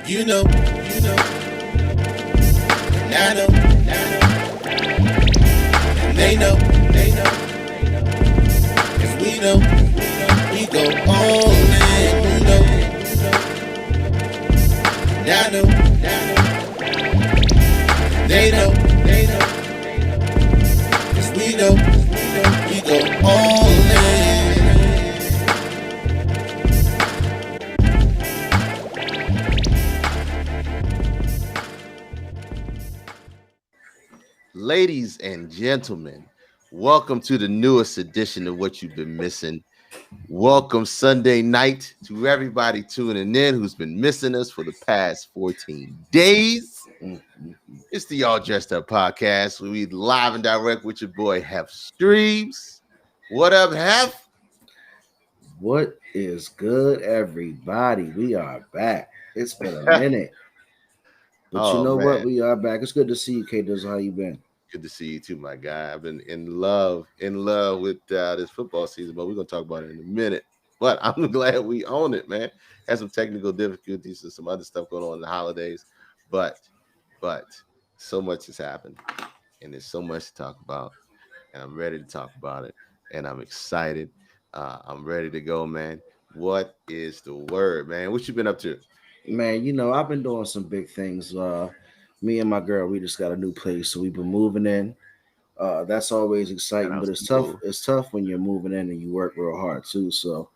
You know, and I know, and they know, and we know, we go all in. You know, and I know, and they know, cause we know, we go all in. Ladies and gentlemen, welcome to the newest edition of What You've Been Missing. Welcome Sunday night to everybody tuning in who's been missing us for the past 14 days. It's the All Dressed Up Podcast. We live and direct with your boy Hef Streams. What up, Hef? What is good, everybody? We are back. It's been a minute. But you know what? We are back. It's good to see you, K Dizzle. How you been? Good to see you too, my guy. I've been in love with this football season, but we're gonna talk about it in a minute. But I'm glad we own it, man. Had some technical difficulties and some other stuff going on in the holidays, but so much has happened, and there's so much to talk about, and I'm ready to talk about it, and I'm excited. I'm ready to go, man. What is the word, man? What you been up to? Man, you know, I've been doing some big things. Me and my girl, we just got a new place, so we've been moving in. That's always exciting, but it's tough. It's tough when you're moving in and you work real hard too. So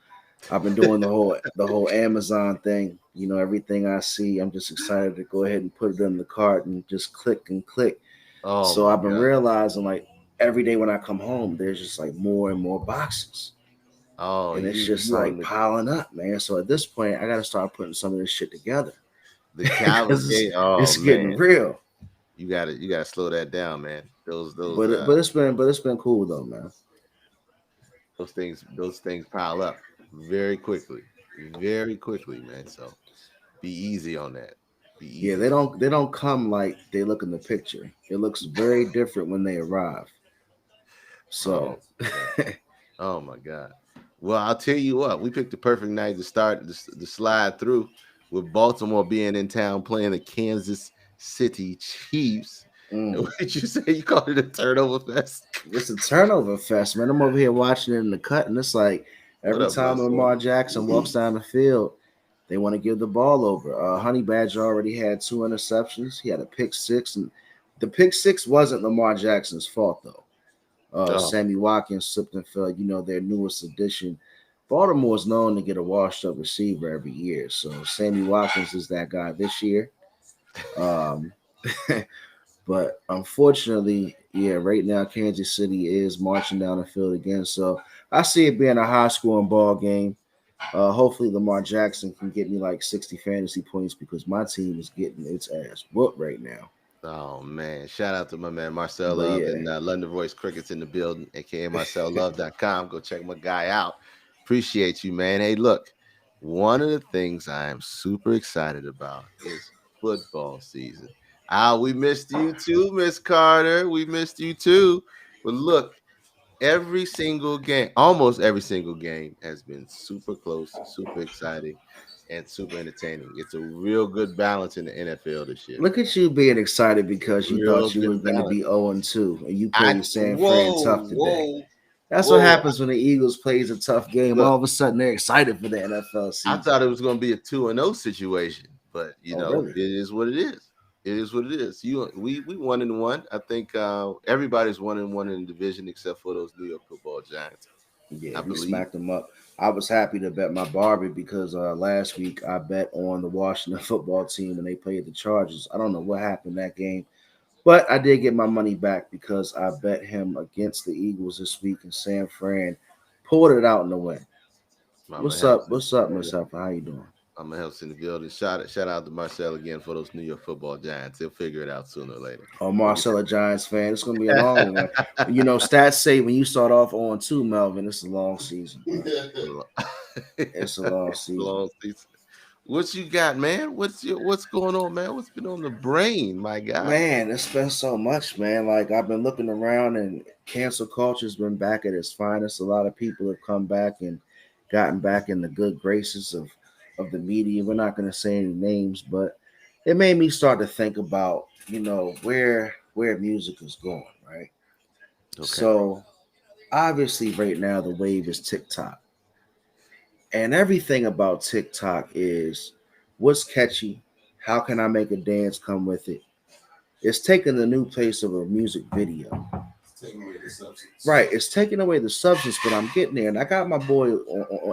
I've been doing the whole Amazon thing. You know, everything I see, I'm just excited to go ahead and put it in the cart and just click and click. So I've been realizing, like, every day when I come home, there's just like more and more boxes. And it's just like piling up, man. So at this point, I got to start putting some of this shit together. The cavalcade, it's getting real. You gotta slow that down, man. But it's been cool though, man. Those things pile up very quickly, man. So be easy on that. Yeah, they don't come like they look in the picture. It looks very different when they arrive. So, oh my God. Well, I'll tell you what, we picked the perfect night to start the slide through, with Baltimore being in town playing the Kansas City Chiefs. What did you say? You called it a turnover fest? It's a turnover fest, man. I'm over here watching it in the cut, and it's like every time Lamar Jackson walks down the field, they want to give the ball over. Honey Badger already had 2 interceptions. He had a pick 6, and the pick 6 wasn't Lamar Jackson's fault, though. Sammy Watkins slipped and fell, you know, their newest addition. Baltimore is known to get a washed-up receiver every year, so Sammy Watkins is that guy this year. But unfortunately, yeah, right now Kansas City is marching down the field again. So I see it being a high-scoring ball game. Hopefully Lamar Jackson can get me like 60 fantasy points because my team is getting its ass whooped right now. Oh man! Shout out to my man Marcel Love and London Voice Crickets in the building, aka MarcelLove.com. Go check my guy out. Appreciate you, man. Hey, look, one of the things I am super excited about is football season. We missed you too, Miss Carter. We missed you too. But look, almost every single game has been super close, super exciting, and super entertaining. It's a real good balance in the NFL this year. Look at you being excited because you thought you were going to be 0-2 and you played San Fran tough today. That's what happens when the Eagles plays a tough game. All of a sudden, they're excited for the NFL season. I thought it was going to be a 2-0 situation, but really? It is what it is. It is what it is. We 1-1. I think everybody's 1-1 in the division except for those New York Football Giants. Yeah, we smacked them up. I was happy to bet my Barbie because last week I bet on the Washington football team when they played the Chargers. I don't know what happened that game, but I did get my money back because I bet him against the Eagles this week, and San Fran pulled it out in the win. What's up, Miss Alpha? How you doing? I'm gonna help in the building. Shout out to Marcel again for those New York Football Giants. He'll figure it out sooner or later. Oh, We'll get Marcel, a Giants fan. It's gonna be a long one. You know, stats say when you start off on 2, Melvin, it's a long season, bro. It's a long season. long season. What you got, man? What's going on, man? What's been on the brain, my guy? Man, it's been so much, man. Like I've been looking around and cancel culture's been back at its finest. A lot of people have come back and gotten back in the good graces of the media. We're not gonna say any names, but it made me start to think about, where music is going, right? Okay. So obviously right now the wave is TikTok. And everything about TikTok is what's catchy, how can I make a dance come with it? It's taking the new place of a music video. Taking away the substance. Right, it's taking away the substance, but I'm getting there. And I got my boy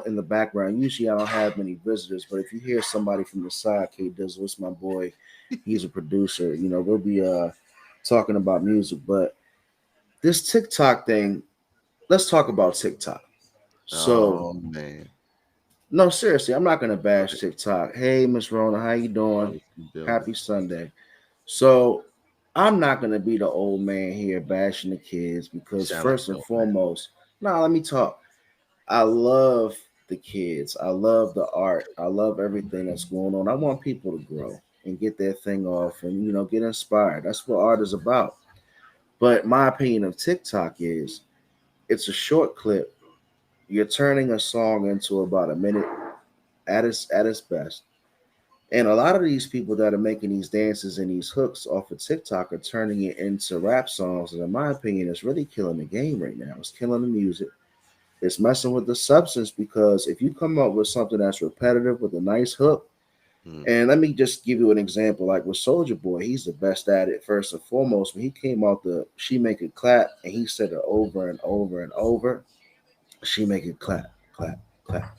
in the background. Usually I don't have many visitors, but if you hear somebody from the side, K Dizzle, it's my boy. He's a producer. We'll be talking about music. But this TikTok thing, let's talk about TikTok. So Oh man. no, seriously, I'm not gonna bash TikTok. Hey, Miss Rona, how you doing? Building. Happy Sunday. So I'm not gonna be the old man here bashing the kids You because sound like first an and old man. foremost, now let me talk. I love the kids. I love the art. I love everything that's going on. I want people to grow and get their thing off and get inspired. That's what art is about. But my opinion of TikTok is it's a short clip. You're turning a song into about a minute at its best. And a lot of these people that are making these dances and these hooks off of TikTok are turning it into rap songs. And in my opinion, it's really killing the game right now. It's killing the music. It's messing with the substance because if you come up with something that's repetitive with a nice hook, Hmm. and let me just give you an example, like with Soldier Boy, he's the best at it. First and foremost, when he came out the "She Make It Clap" and he said it over and over and over, "She Make It Clap, Clap, Clap."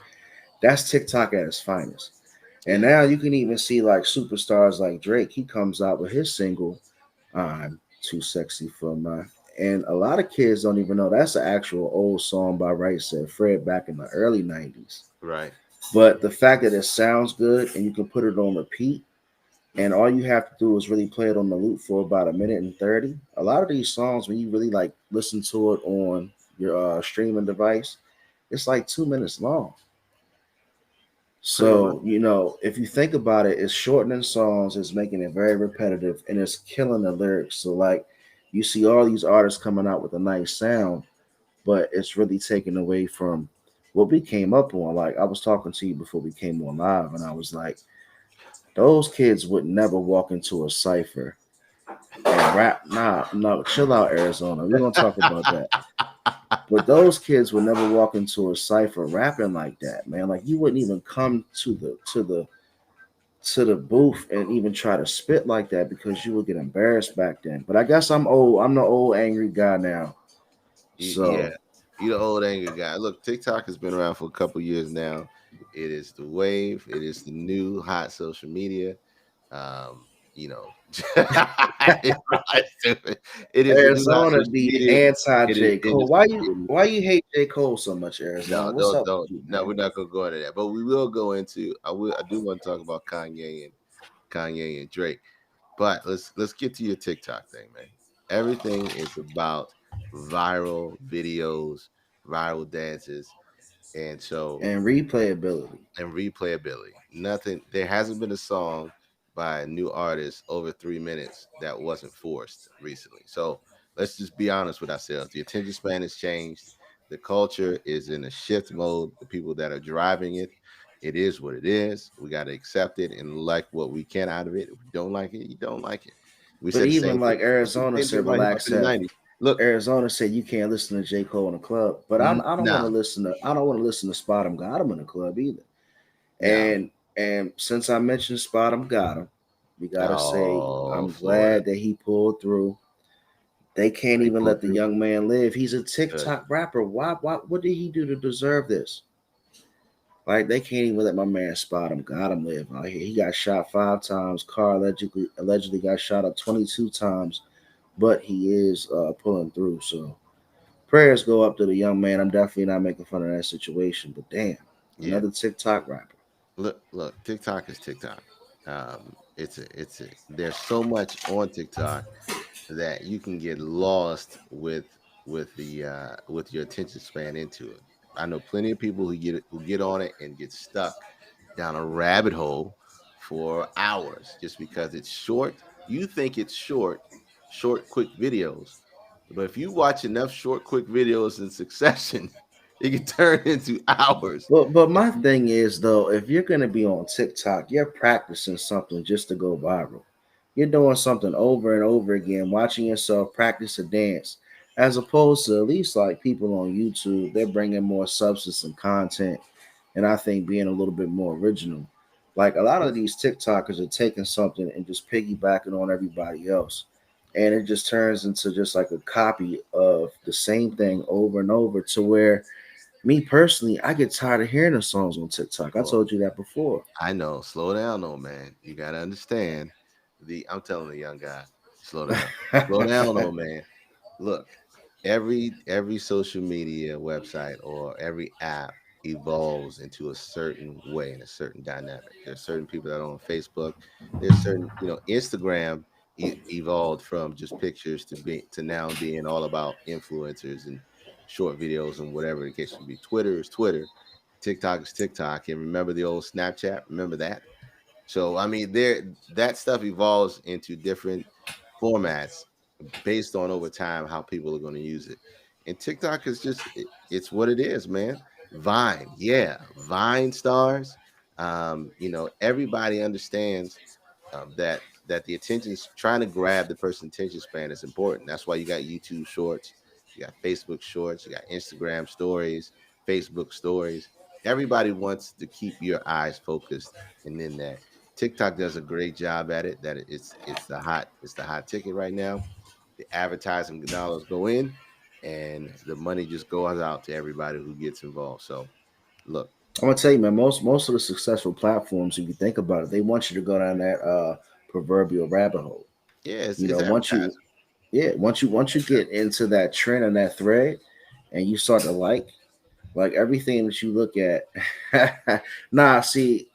That's TikTok at its finest. And Yeah. now you can even see like superstars like Drake. He comes out with his single, "I'm Too Sexy for My." And a lot of kids don't even know that's an actual old song by Right Said Fred back in the early 90s. Right. But the fact that it sounds good and you can put it on repeat, and all you have to do is really play it on the loop for about a minute and 30. A lot of these songs, when you really like listen to it on your streaming device, it's like 2 minutes long. Pretty much. So, if you think about it, it's shortening songs, it's making it very repetitive, and it's killing the lyrics. So, like, you see all these artists coming out with a nice sound, but it's really taken away from what we came up on. Like, I was talking to you before we came on live, and I was like, those kids would never walk into a cipher and rap. Nah, no, chill out, Arizona. We're going to talk about that. But those kids would never walk into a cipher rapping like that, man. Like you wouldn't even come to the booth and even try to spit like that because you would get embarrassed back then. But I guess I'm old. I'm the old angry guy now. Yeah, So you the old angry guy. Look, TikTok has been around for a couple years now. It is the wave. It is the new hot social media. You know, it's not stupid. It is the new hot Arizona social be media. anti It is J Cole. Why industry. you why you hate J Cole so much, Arizona? No, What's up with don't. you, No, man? we're not gonna go into that. But we will go into. I do want to talk about Kanye and Drake. But let's get to your TikTok thing, man. Everything is about viral videos, viral dances, and so And replayability. and replayability. Nothing. There hasn't been a song by a new artist over 3 minutes that wasn't forced recently. So let's just be honest with ourselves. The attention span has changed. The culture is in a shift mode. The people that are driving it, it is what it is. We got to accept it and like what we can out of it. If we don't like it, you don't like it. We But said the even same thing. like We said Arizona the same thing said, about hip hop relax, in the Seth. 90s. Look, Arizona said you can't listen to J. Cole in the club. But I don't want to now, listen to I don't want to listen to Spot 'em Got 'em in the club either. now. And since I mentioned Spot 'em Got 'em, we gotta say Oh, I'm Florida. glad that he pulled through. They can't They even pulled let the through. young man live. He's a Good. TikTok rapper. Why what did he do to deserve this? Like they can't even let my man Spot 'em Got 'em live out here. He got shot 5 times. Car allegedly got shot up 22 times, but he is pulling through. So prayers go up to the young man. I'm definitely not making fun of that situation, but damn, Yeah. another TikTok rapper. look. TikTok is TikTok. There's so much on TikTok that you can get lost with your attention span into it. I know plenty of people who get on it and get stuck down a rabbit hole for hours just because it's short. You think it's short, quick videos, but if you watch enough short, quick videos in succession, it can turn into hours. But If my you, thing is though, if you're gonna be on TikTok, you're practicing something just to go viral. You're doing something over and over again, watching yourself practice a dance, as opposed to at least like people on YouTube, they're bringing more substance and content, and I think being a little bit more original. Like a lot of these TikTokers are taking something and just piggybacking on everybody else, and it just turns into just like a copy of the same thing over and over to where me personally, I get tired of hearing the songs on TikTok. I well, told you that before. I know, slow down, though, man. You gotta understand. I'm telling the young guy, slow down, old man. Look, every social media website or every app evolves into a certain way and a certain dynamic. There's certain people that are on Facebook. There's certain, Instagram evolved from just pictures to now being all about influencers and short videos and whatever the case may be. Twitter is Twitter, TikTok is TikTok, and remember the old Snapchat? Remember that? So I mean, that stuff evolves into different formats based on over time how people are going to use it. And TikTok is it's what it is, man. Vine, yeah, Vine stars. Everybody understands that the attention's trying to grab the person's attention span is important. That's why you got YouTube Shorts, you got Facebook Shorts, you got Instagram Stories, Facebook Stories. Everybody wants to keep your eyes focused, and then that TikTok does a great job at it. That it's the hot ticket right now. The advertising dollars go in, and the money just goes out to everybody who gets involved. So look, I'm gonna tell you, man. Most of the successful platforms, if you think about it, they want you to go down that proverbial rabbit hole. yeah, it's, You it's know, once you advertising. yeah, once you get into that trend and that thread, and you start to like everything that you look at. Nah, see,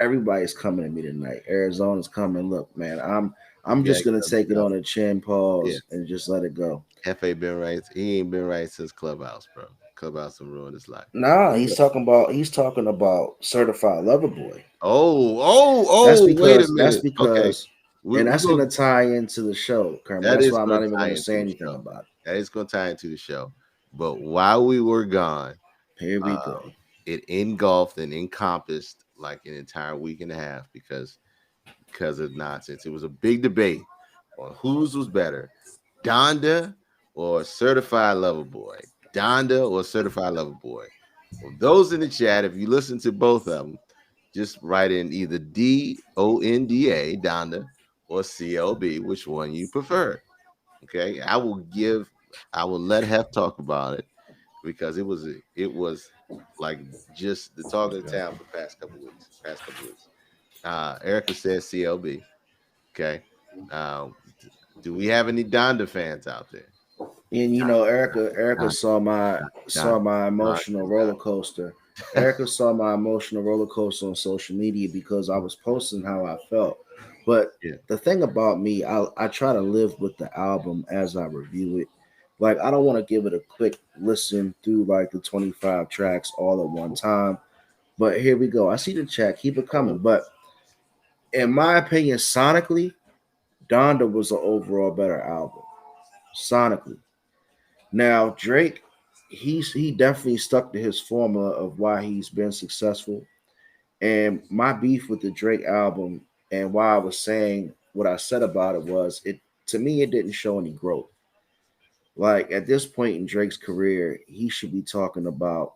everybody's coming at me tonight. Arizona's coming. Look, man, I'm You gotta just get gonna them take it together. on a chin Yeah. pause and just let it go. Fa been right. He ain't been right since Clubhouse, bro. Clubhouse and ruined his life. Nah, But he's look, talking about certified lover boy. oh, That's wait a because that's minute. Okay, because we and we that's go. gonna tie into the show, Kermit. That That's is why I'm going not to even tie gonna into say the anything show. about it. That is going to tie into the show. But while we were gone, Here we um, go. it engulfed and encompassed like an entire week and a half because of nonsense. It was a big debate on whose was better, Donda or Certified Lover Boy. Donda or Certified Lover Boy. Well, those in the chat, if you listen to both of them, just write in either DONDA, Donda, or CLB, which one you prefer. Okay. I will let Hef talk about it because it was like just the talk of the town for the past couple weeks. Erica says CLB. Okay. Uh, do we have any Donda fans out there? And you know, Erica Donda, saw my Donda, saw my Donda, emotional roller Donda. coaster. Erica saw my emotional roller coaster on social media because I was posting how I felt. But Yeah. the thing about me, I try to live with the album as I review it. Like I don't want to give it a quick listen through like the 25 tracks all at one time. But here we go. I see the chat. Keep it coming. But in my opinion, sonically, Donda was an overall better album. Sonically. Now Drake, he definitely stuck to his formula of why he's been successful. And my beef with the Drake album and why I was saying what I said about it was it to me it didn't show any growth. Like at this point in Drake's career, he should be talking about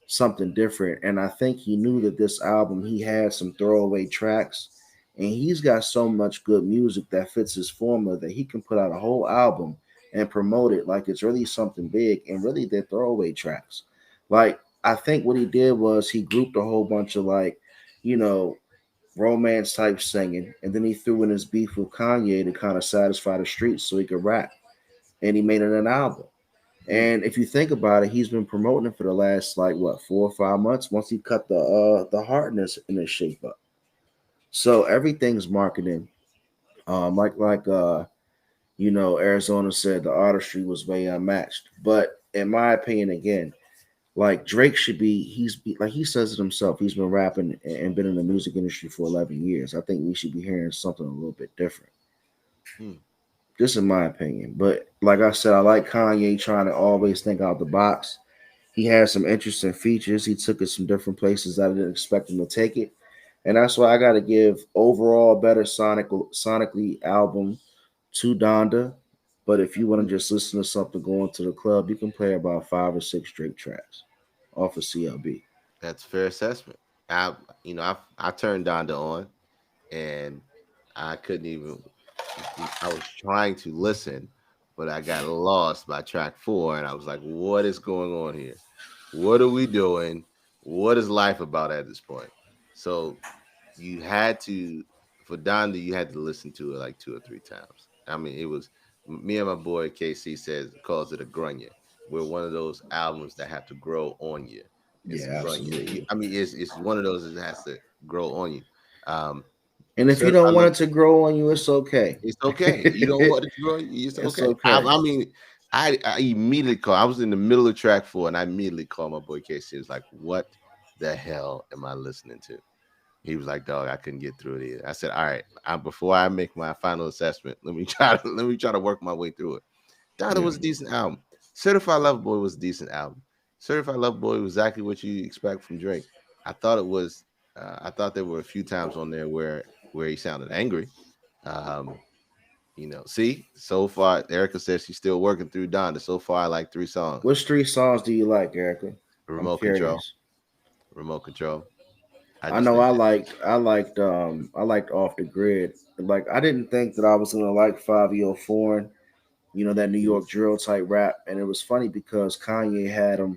something different. And I think he knew that this album he had some throwaway tracks, and he's got so much good music that fits his formula that he can put out a whole album and promote it like it's really something big. And really, they're throwaway tracks. Like I think what he did was he grouped a whole bunch of like, you know, romance type singing, and then he threw in his beef with Kanye to kind of satisfy the streets so he could rap, and he made it an album. Hmm. And if you think about it, he's been promoting it for the last like what 4 or 5 months. Once he cut the hardness in his shape up, so everything's marketing. Arizona said the artistry was way unmatched. But in my opinion, again, like Drake should be, like he says it himself. He's been rapping and been in the music industry for 11 years. I think we should be hearing something a little bit different. Hmm. Just in my opinion. But like I said, I like Kanye trying to always think out the box. He has some interesting features. He took it some different places I didn't expect him to take it. And that's why I got to give overall better sonically album to Donda. But if you want to Hmm. just listen to something going to the club, you can play about 5 or 6 straight tracks off of CLB. That's fair assessment. I turned Donda on, and I couldn't even. I was trying to listen, but I got lost by track 4, and I was like, "What is going on here? What are we doing? What is life about at this point?" So you had to, for Donda, you had to listen to it like 2 or 3 times. I mean, it was me and my boy KC says calls it a grunya. We're one of those albums that have to grow on you. It's a Yeah, grunya. absolutely. I mean, it's one of those that has to grow on you. Um, And if you don't Certified want Lover it to grow on you, it's okay. it's okay. You don't want it to grow. It's It's okay. I, okay. I mean, I immediately called. I was in the middle of track 4, and I immediately called my boy Casey. He was like, "What the hell am I listening to?" He was like, "Dog, I couldn't get through it either." I said, "All right, before I make my final assessment, let me try to work my way through it." Donda Yeah. was a decent album. Certified Lover Boy was a decent album. Certified Lover Boy was exactly what you expect from Drake. I thought it was. I thought there were a few times on there where he sounded angry. Um, see, so far, Erica says she's still working through Donda. So far, I like 3 songs. Which 3 songs do you like, Erica? I'm Remote Control, curious. Remote Control. I I just know think I liked Off the Grid. Like I didn't think that I was gonna like Fabio Foreign, that New that York drill type rap. And it was funny because Kanye had him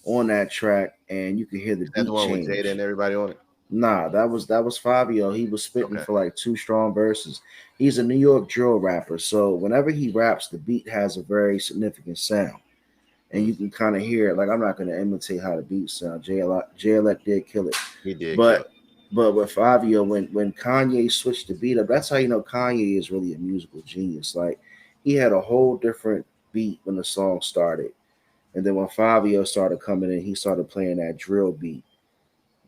on that track and you could hear the that's the beat one with Jada and change. everybody on it. Nah, that was Fabio. He was spitting Okay. for like 2 strong verses. He's a New York drill rapper, so whenever he raps, the beat has a very significant sound, and Mm, you can kind of hear it. Like I'm not gonna imitate how the beat sound. JLX did kill it, he did kill but it. but with Fabio, when Kanye switched the beat up, that's how you know Kanye is really a musical genius. Like he had a whole different beat when the song started, and then when Fabio started coming in, he started playing that drill beat.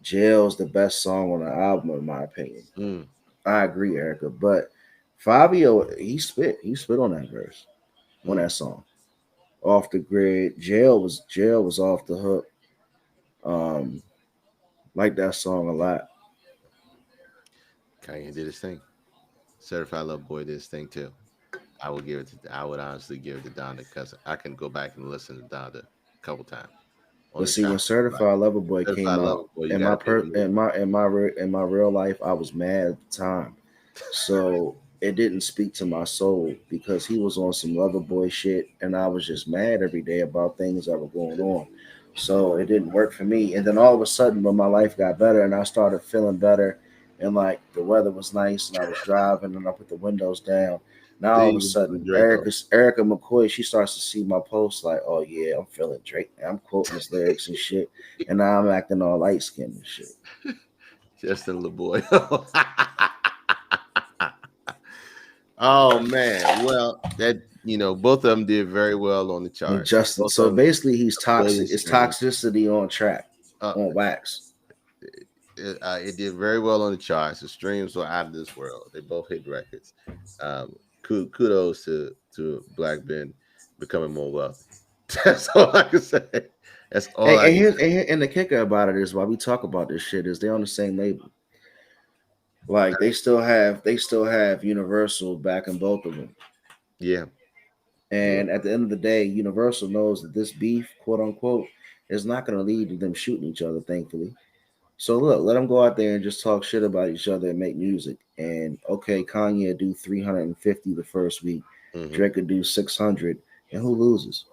Jail's the best song on the album, in my opinion. Mm, I agree, Erica. But Fabio, he spit on that verse, on mm. that song. Off the Grid. Jail was off the hook. Um, like that song a lot. Kanye did his thing. Certified Lover Boy did his thing too. I would give it to. I would honestly give it to Donda because I can go back and listen to Donda a couple times on But the see, when chop. Like Certified Lover Boy came Certified out Lover Boy, you in got my to pay the per money. in my real life, I was mad at the time. So it didn't speak to my soul because he was on some Lover Boy shit, and I was just mad every day about things that were going on. So it didn't work for me. And then all of a sudden, when my life got better and I started feeling better, and like the weather was nice, and I was driving and I put the windows down. Now all See, of a you doing sudden, Draco. Erica McCoy, she starts to see my posts like, "Oh yeah, I'm feeling Drake. I'm quoting his lyrics and shit," and now I'm acting all light skinned and shit. Justin LeBoy. Oh man. Well, that both of them did very well on the And charts. Justin, Both of so them basically, he's a billion toxic. It's streams. toxicity on track, Uh, on wax. it did very well on the charts. The streams were out of this world. They both hit records. Kudos to Black Ben becoming more wealthy. That's all I can say. That's all And, I and can here's say. and the kicker about it is why we talk about this shit is they're on the same label. Like they still have Universal backing both of them. Yeah, yeah. And at the end of the day, Universal knows that this beef, quote unquote, is not going to lead to them shooting each other. Thankfully, so look, let them go out there and just talk shit about each other and make music. And okay, Kanye do 350 the first week, Hmm. Drake could do 600, and who loses?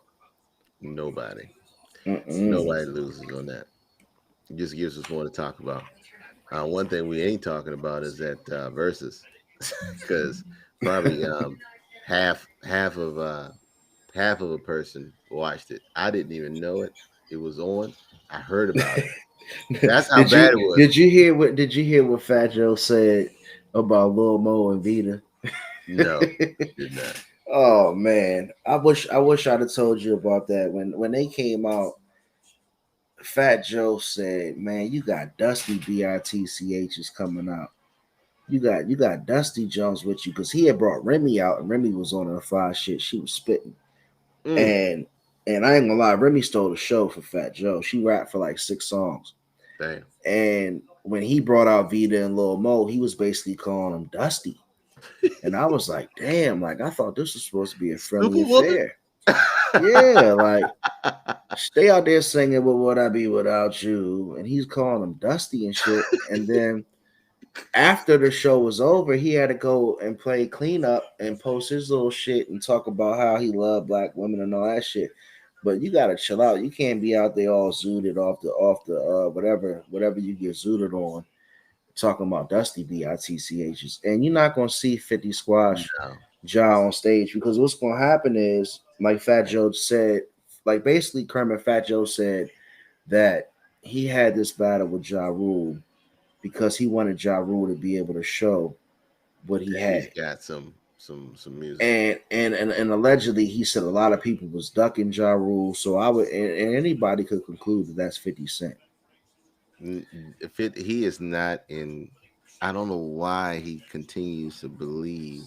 Nobody, Mm-mm. nobody loses on that. It just gives us more to talk about. One thing we ain't talking about is that versus, because probably half of half of a person watched it. I didn't even know it was on. I heard about it. That's how bad it was. Did you hear what Fat Joe said about Lil Mo and Vita? No, did not. Oh man, I wish I'd have told you about that when they came out. Fat Joe said, "Man, you got Dusty Bitch is coming out. You got Dusty Jones with you because he had brought Remy out and Remy was on her fire shit. She was spitting Mm, and I ain't gonna lie, Remy stole the show for Fat Joe. She rapped for like 6 songs. damn. And when he brought out Vita and Lil Mo, he was basically calling him Dusty. And I was like, damn, like I thought this was supposed to be a friendly Super whooping. affair. Yeah, like stay out there singing "What Would I Be Without You," and he's calling him Dusty and shit. And then after the show was over, he had to go and play cleanup and post his little shit and talk about how he loved black women and all that shit. But you gotta chill out. You can't be out there all zooted off the whatever you get zooted on talking about Dusty Bitch's. And you're not gonna see 50 Squash No. Ja on stage because what's gonna happen is like Fat Joe said, like basically Kermit Fat Joe said that he had this battle with Ja Rule because he wanted Ja Rule to be able to show what he He's had. got some music. And allegedly he said a lot of people was ducking Ja Rule. So I would and anybody could conclude that that's 50 Cent. If he is not in, I don't know why he continues to believe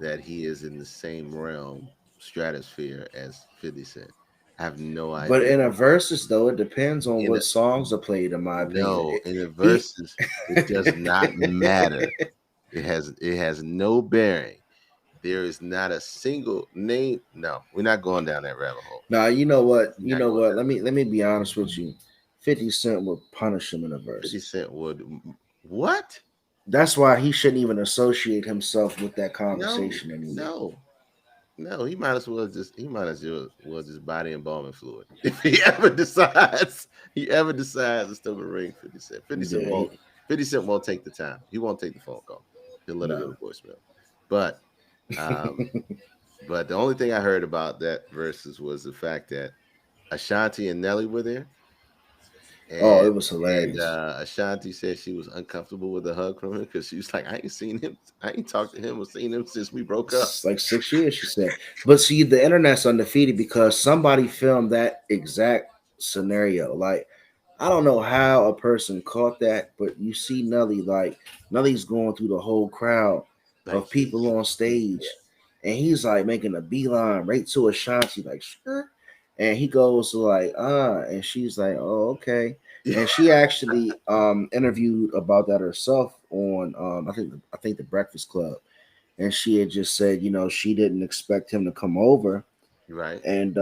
that he is in the same realm, stratosphere as 50 Cent. I have no But idea. in a versus though, it depends on In a, what songs are played, in my opinion. no, in the He verses, it does not matter. It has no bearing. There is not a single name. No, we're not going down that rabbit hole. Now you know what? We're You not know going what? down. Let me be honest with you. 50 Cent would punish him in the 50 verses. Cent would what? That's why he shouldn't even associate himself with that No, conversation anymore. no. No, he might as well just buy the embalming fluid. If he ever decides to still ring 50 Cent. 50 Cent Yeah, won't 50 Cent won't take the time. He won't take the phone call. He'll let it go no. to voicemail. But um but the only thing I heard about that versus was the fact that Ashanti and Nelly were there. Oh, And it was and hilarious. Ashanti said she was uncomfortable with a hug from him because she was like, I ain't seen him, I ain't talked to him or seen him since we broke up. It's like 6 years, she said. But see, the internet's undefeated because somebody filmed that exact scenario. Like, I don't know how a person caught that, but you see Nelly, like, Nelly's going through the whole crowd Like of people on yeah. stage, and he's like making a beeline right to Ashanti, like, sure. And he goes like, and she's like, oh, okay. And she actually interviewed about that herself on I think the Breakfast Club, and she had just said, she didn't expect him to come over, Right. and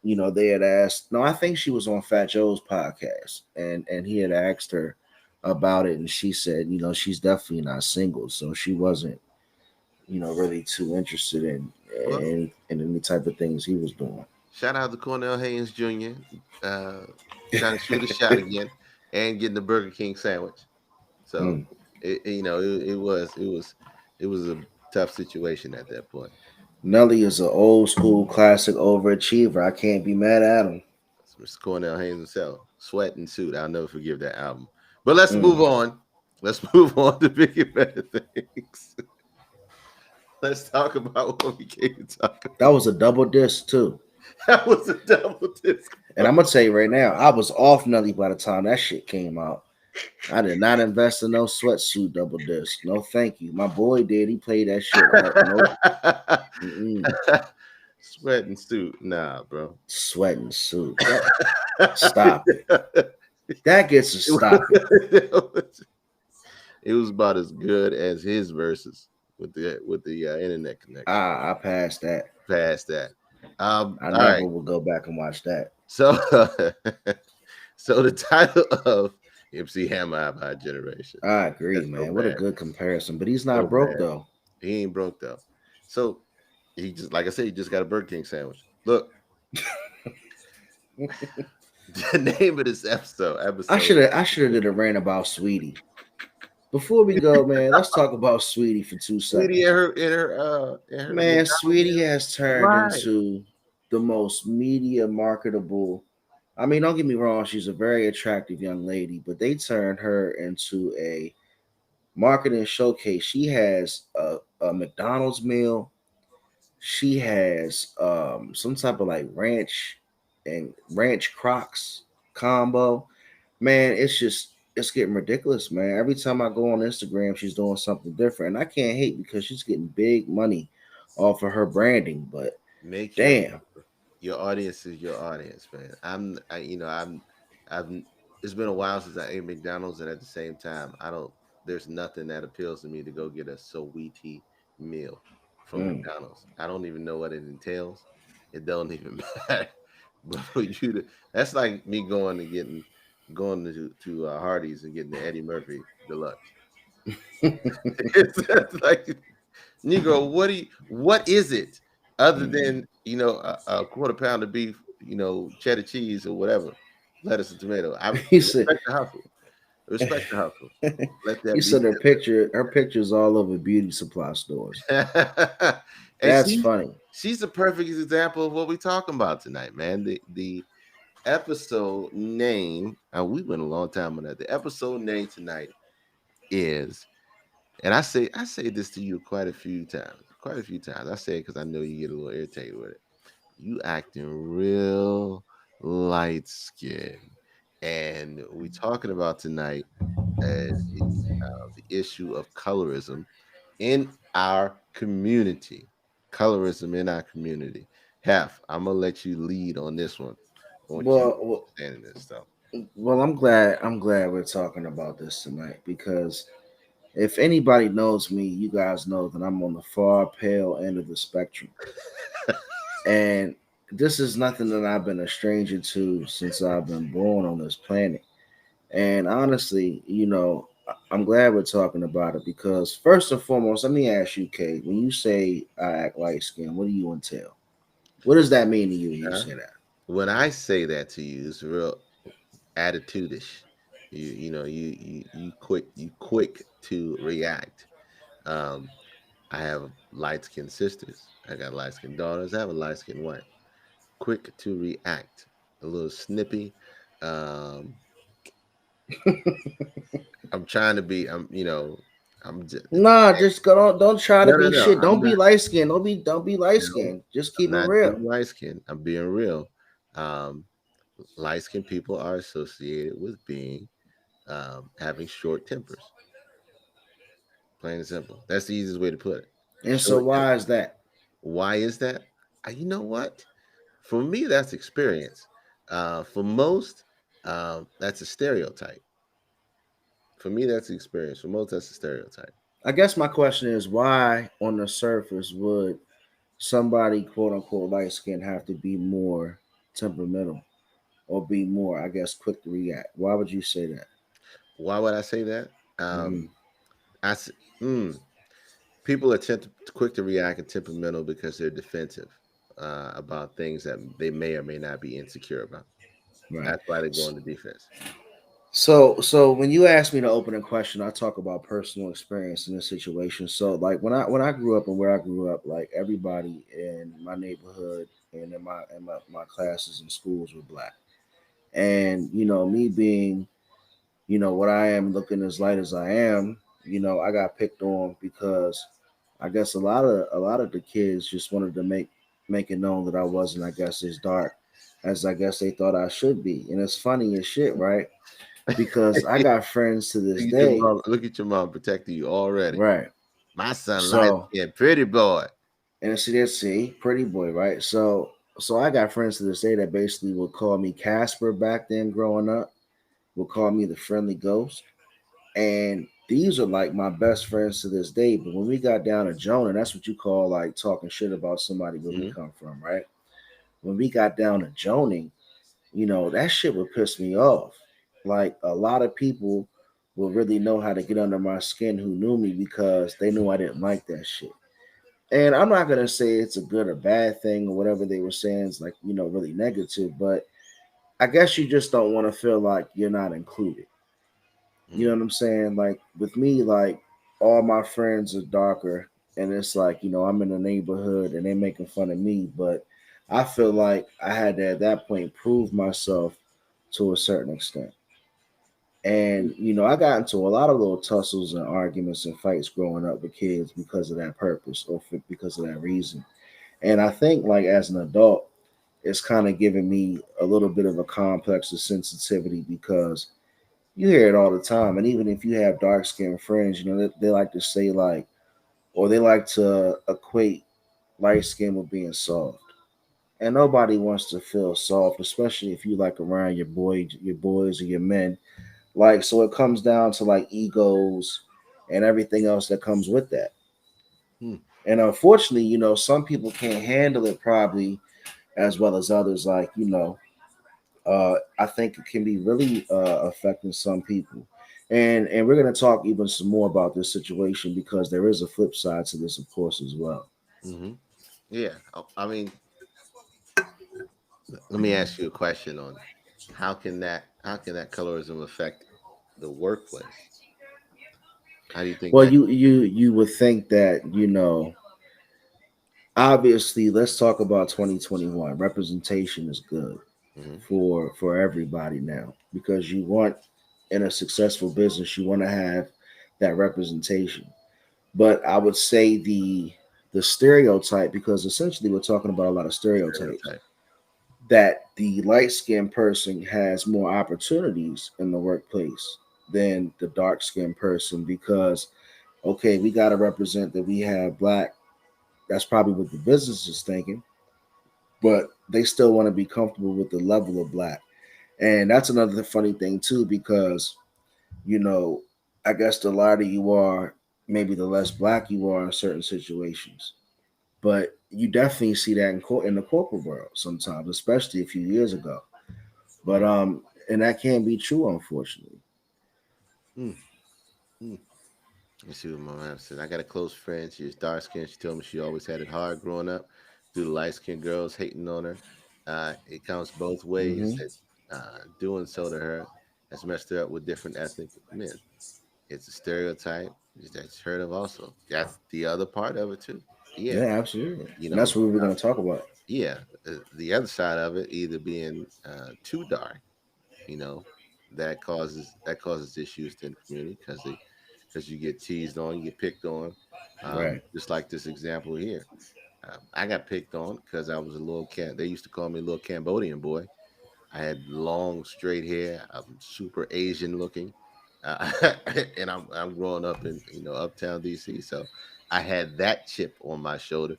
they had asked. No, I think she was on Fat Joe's podcast, and he had asked her about it, and she said, she's definitely not single, so she wasn't, really too interested Well, in any type of things he was doing. shout out to Cornell Haynes Jr. Uh, trying to shoot a shot again and getting the Burger King sandwich. So Mm. it was a tough situation at that point. Nelly is an old school classic overachiever. I can't be mad at him. It's Mr. Cornell Haynes himself, Sweat and Suit. I'll never forgive that album. But let's move Mm. on. Let's move on to bigger, better things. Let's talk about what we came to talk That about. was a double disc too. That was a double disc. And I'm gonna tell you right now, I was off Nelly by the time that shit came out. I did not invest in no sweatsuit double disc. No, thank you. My boy did. He played that shit right. Nope. Mm-mm. Sweat and Suit. Nah, bro. Sweating suit. Stop it. That gets to stop it. It was about as good as his verses with the internet connection. I passed that. Past that. I All right. never will go back and watch that. So so the title of MC Hammer Out by Generation. I agree, That's so man. What a bad. good comparison. But he's So not broke bad. though. He ain't broke though. So he just, like I said, he just got a Burger King sandwich. Look, the name of this episode. I should have did a rant about Sweetie. Before we go, man, let's talk about Sweetie for 2 seconds. Sweetie in her Man, Sweetie has turned Why? into the most media marketable. I mean, don't get me wrong, she's a very attractive young lady, but they turned her into a marketing showcase. She has a McDonald's meal. She has some type of like ranch Crocs combo. Man, it's getting ridiculous, man. Every time I go on Instagram, she's doing something different. And I can't hate because she's getting big money off of her branding, but Make your damn. your audience is your audience, man. I've. It's been a while since I ate McDonald's, and at the same time, I don't. There's nothing that appeals to me to go get a sweetie meal from Mm. McDonald's. I don't even know what it entails. It don't even matter. But for you to, that's like me going to Hardee's and getting the Eddie Murphy Deluxe. It's like Negro, what is it other Mm. than a quarter pound of beef, cheddar cheese or whatever, lettuce and tomato? I he said respect the hustle. Respect the hustle. Let he that be said her pictures all over beauty supply stores. said. And That's funny. she's a perfect example of what we're talking about tonight, man. The episode name, we went a long time on that. The episode name tonight is, and I say this to you quite a few times. Quite a few times. I say it because I know you get a little irritated with it. You acting real light skin. And we talking about tonight the issue of colorism in our community. Colorism in our community. Half, I'm gonna let you lead on this one. I want you to Well, understand this stuff. well, I'm glad we're talking about this tonight because if anybody knows me, you guys know that I'm on the far pale end of the spectrum. And this is nothing that I've been a stranger to since I've been born on this planet. And honestly, I'm glad we're talking about it because first and foremost, let me ask you, Kate, when you say I act light skinned, what do you entail? What does that mean to you when you Huh? say that? When I say that to you, it's real attitude-ish. You quick to react. Um, I have light skinned sisters. I got light skinned daughters. I have a light skinned wife. Quick to react. A little snippy. Um, I'm trying to be. I'm just Nah, just go. Don't try to no, no, be no. shit. I'm Don't be not. light skinned. Don't be light No, skinned. Just I'm keep it not real. being light skinned. I'm being real. Um, Light skinned people are associated with being having short tempers. Plain and simple. That's the easiest way to put it. And so Short why is tempers. that? Why is that? You know what? For me, that's experience. For most, that's a stereotype. For me, that's experience. For most, that's a stereotype. I guess my question is why on the surface would somebody quote unquote light skinned have to be more temperamental or be more, I guess, quick to react? Why would you say that? Why would I say that? Hmm. I s- mm, People are quick to react and temperamental because they're defensive about things that they may or may not be insecure about. Right. That's why they go into defense. So when you ask me to open a question, I talk about personal experience in this situation. So like when I grew up and where I grew up, like everybody in my neighborhood and in my classes and schools were black. And me being, what I am looking as light as I am, I got picked on because I guess a lot of the kids just wanted to make it known that I wasn't, I guess, as dark as I guess they thought I should be. And it's funny as shit, right? Because I got friends to this day, Look at your mom protecting you already. right? My son, light So, skinned, pretty boy. and see, pretty boy, right? So I got friends to this day that basically would call me Casper back then growing up, would call me the friendly ghost. And these are like my best friends to this day. But when we got down to Jonah, that's what you call like talking shit about somebody where we Mhm. come from, right? When we got down to joning, that shit would piss me off. Like a lot of people would really know how to get under my skin who knew me because they knew I didn't like that shit. And I'm not gonna say it's a good or bad thing or whatever they were saying is like, really negative, but I guess you just don't want to feel like you're not included. You know Mm. what I'm saying? Like with me, like all my friends are darker, and it's like I'm in the neighborhood and they making fun of me, but I feel like I had to at that point prove myself to a certain extent. And I got into a lot of little tussles and arguments and fights growing up with kids because of that purpose or because of that reason. And I think like as an adult, it's kind of giving me a little bit of a complex of sensitivity because you hear it all the time. And even if you have dark skinned friends, they like to say like, or they like to equate light skin with being soft. And nobody wants to feel soft, especially if you like around your boys or your men. Like, so it comes down to like egos and everything else that comes with that. Hmm. And unfortunately, some people can't handle it probably as well as others. Like, I think it can be really affecting some people. And we're gonna talk even some more about this situation because there is a flip side to this, of course, as well. Hmm. Yeah. I mean, let me ask you a question on how can that colorism affect the workplace? How do you think Well, that? you would think that obviously, let's talk about 2021. Representation is good Hmm. for everybody now because you want in a successful business you want to have that representation. But I would say the stereotype, because essentially we're talking about a lot of stereotypes, Stereotype. that the light skinned person has more opportunities in the workplace than the dark skinned person because okay, we got to represent that we have black. That's probably what the business is thinking, but they still want to be comfortable with the level of black. And that's another funny thing too, because you know, I guess the lighter you are, maybe the less black you are in certain situations. But you definitely see that in the corporate world sometimes, especially a few years ago. But Mm. and that can be true, unfortunately. Mm. Mm. Let's see what my mom said. I got a close friend. She was dark skinned. She told me she always had it hard growing up due to light skinned girls hating on her. It counts both ways. Hmm. That doing so to her has messed her up with different ethnic men. It's a stereotype that you heard of also. That's the other part of it too. Yeah, Yeah, absolutely. you And that's know, what we're going to talk about. yeah. The other side of it, either being too dark, you know, that causes issues in the community because you get teased on, you get picked on. Right. Just like this example here, I got picked on because I was a little can. They used to call me a little Cambodian boy. I had long straight hair. I'm super Asian looking, uh, and I'm growing up in uptown DC. So I had that chip on my shoulder.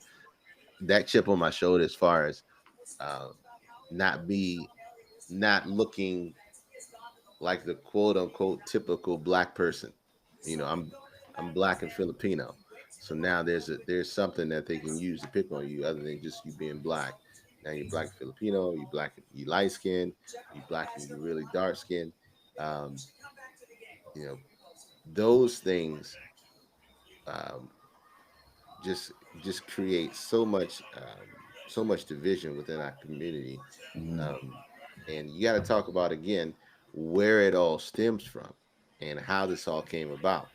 That chip on my shoulder, as far as uh, not be not looking like the quote unquote typical black person. I'm black and Filipino. So now there's something that they can use to pick on you other than just you being black. Now you're black and Filipino, you light skin, you black and you really dark skin. Um, you know, those things um, just just create so much division within our community. Hmm. um, and you got to talk about again where it all stems from and how this all came about,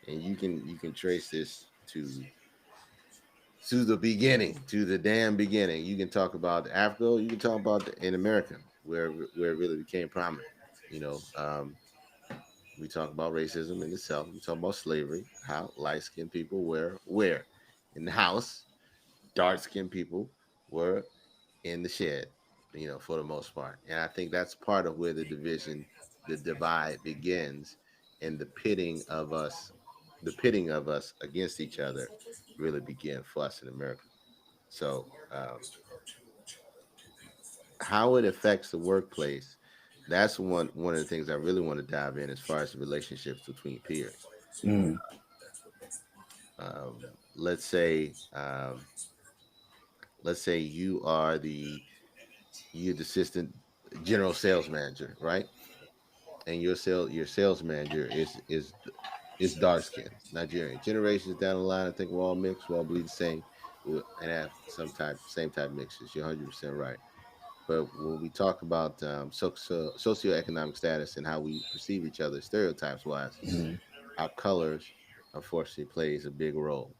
and you can trace this to the beginning, to the damn beginning. You can talk about Africa, you can talk about in America where it really became prominent. you know um, we talk about racism in itself, we talk about slavery, how light-skinned people were where in the house, dark-skinned people were in the shed, for the most part. And I think that's part of where the divide begins, and the pitting of us against each other really began for us in America. So, how it affects the workplace, that's one of the things I really want to dive in as far as the relationships between peers. Hmm. Let's say, you're the assistant general sales manager, right? And your sales manager is dark skinned Nigerian. Generations down the line, I think we're all mixed. We all believe the same, and have some same type mixes. You're 100% right. But when we talk about socioeconomic status and how we perceive each other, stereotypes wise, Hmm. our colors unfortunately plays a big role.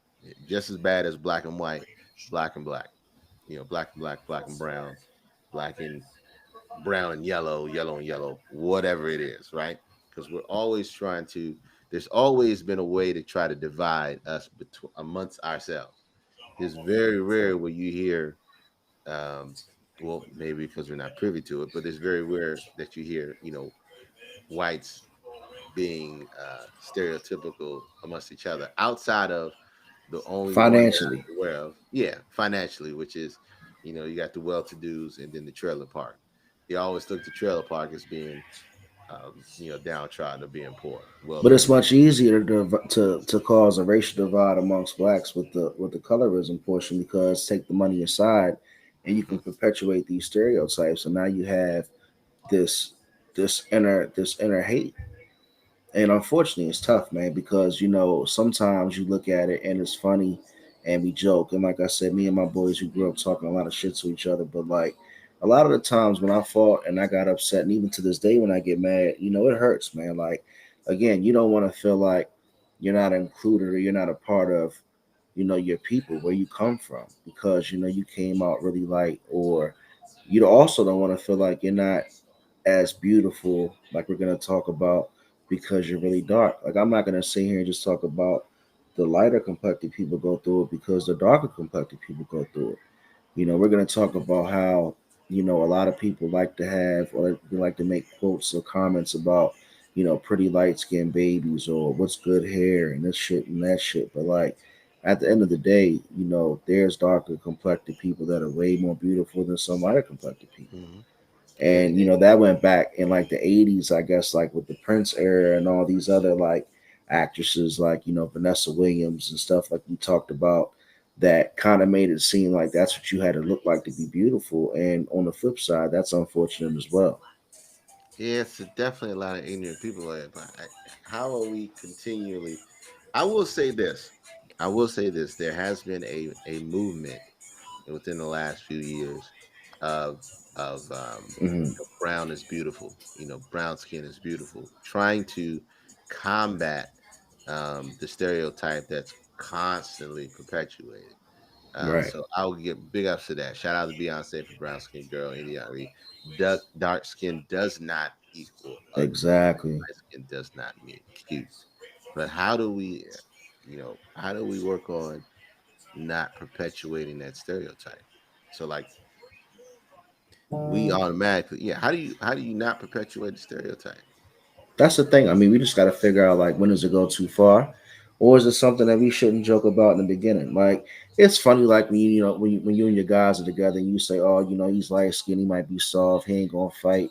Just as bad as black and white, black and black. black and black, black and brown, black and brown and yellow, yellow and yellow, whatever it is, right? Because we're always trying to. There's always been a way to try to divide us between amongst ourselves. It's very rare where you hear, um, well, maybe because we're not privy to it, but it's very rare that you hear, whites being stereotypical amongst each other outside of the only one that financially. I'm aware of. Yeah, financially, which is, you got the well-to-dos and then the trailer park. They always look at the trailer park as being, downtrodden or being poor. Well, But let it's me. much easier to cause a racial divide amongst blacks with the colorism portion because take the money aside, and you can Mhm, perpetuate these stereotypes, and now you have this this inner hate. And unfortunately, it's tough, man, because sometimes you look at it and it's funny, and we joke. And like I said, me and my boys, we grew up talking a lot of shit to each other. But like a lot of the times when I fought and I got upset, and even to this day when I get mad, it hurts, man. Like again, you don't want to feel like you're not included or you're not a part of, your people where you come from because you came out really light, or you also don't want to feel like you're not as beautiful, like we're gonna talk about, because you're really dark. Like I'm not gonna sit here and just talk about the lighter complected people go through it because the darker complected people go through it. We're gonna talk about how a lot of people like to have or they like to make quotes or comments about pretty light skinned babies or what's good hair and this shit and that shit. But like at the end of the day, there's darker complected people that are way more beautiful than some lighter complected people. mhm. And, And that went back in like the 80s, I guess, like with the Prince era and all these other like actresses like Vanessa Williams and stuff like we talked about, that kind of made it seem like that's what you had to look like to be beautiful. And on the flip side, that's unfortunate as well. yeah, it's definitely a lot of ignorant people out there. But how are we continually? I will say this. I will say this. There has been a movement within the last few years of Hmm. brown is beautiful. Brown skin is beautiful. Trying to combat the stereotype that's constantly perpetuated. Right. So I'll get big ups to that. Shout out to Beyonce for brown skin girl. Indiana, dark skin does not equal ugly. Exactly. Light skin does not mean cute. But how do we work on not perpetuating that stereotype? So like we automatically, yeah. How do you not perpetuate the stereotype? That's the thing. I mean, we just got to figure out like when does it go too far, or is it something that we shouldn't joke about in the beginning? Like it's funny, like when you and your guys are together and you say, "Oh, he's light skinned, he might be soft, he ain't gonna fight,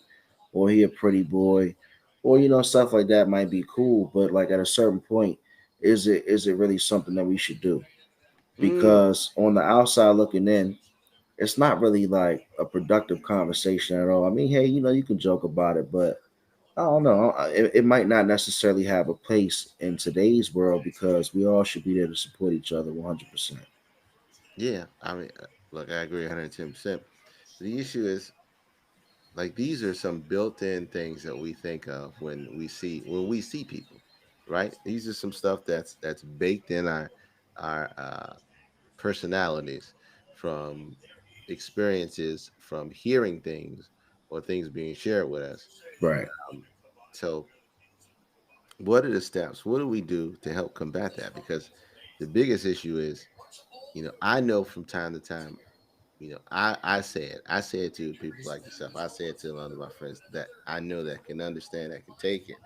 or he a pretty boy, or stuff like that might be cool." But like at a certain point, is it really something that we should do? Mm, Because on the outside looking in, it's not really like a productive conversation at all. I mean, hey, you can joke about it, but I don't know. It might not necessarily have a place in today's world because we all should be there to support each other 100%. yeah, I mean, look, I agree 110%. The issue is like these are some built-in things that we think of when we see people, right? These are some stuff that's baked in our personalities from experiences, from hearing things or things being shared with us. Right. Um, so, what are the steps? What do we do to help combat that? Because the biggest issue is, I know from time to time, I say it to people like yourself. I say it to a lot of my friends that I know that can understand, that can take it.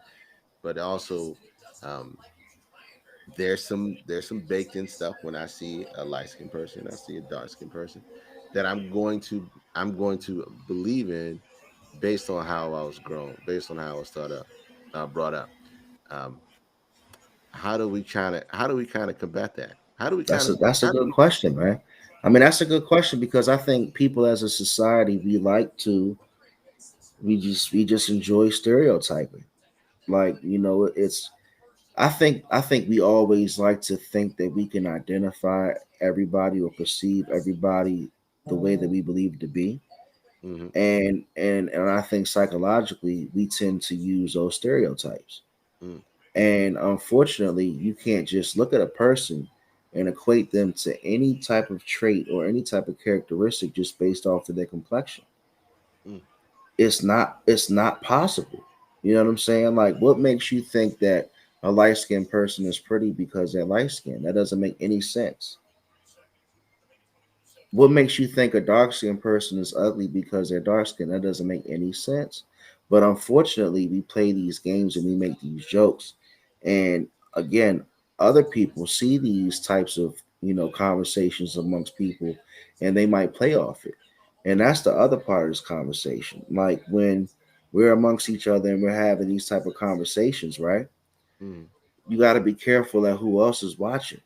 But also, um, there's some baked in stuff when I see a light skinned person, I see a dark skinned person, that I'm going to believe in based on how I was grown, based on how I was brought up. Um, how do we kind of combat that? How do we kind of That's a how do good we question, man. I mean, that's a good question because I think people as a society we just enjoy stereotyping. Like, it's I think we always like to think that we can identify everybody or perceive everybody the way that we believe to be. Mhm, And I think psychologically we tend to use those stereotypes. mm, And unfortunately, you can't just look at a person and equate them to any type of trait or any type of characteristic just based off of their complexion. Mm. It's not possible. You know what I'm saying? Like, what makes you think that a light skinned person is pretty because they're light skinned? That doesn't make any sense. What makes you think a dark skinned person is ugly because they're dark skinned? That doesn't make any sense. But unfortunately, we play these games and we make these jokes. And again, other people see these types of, conversations amongst people, and they might play off it. And that's the other part of this conversation. Like when we're amongst each other and we're having these type of conversations, right? Mm. You got to be careful at who else is watching.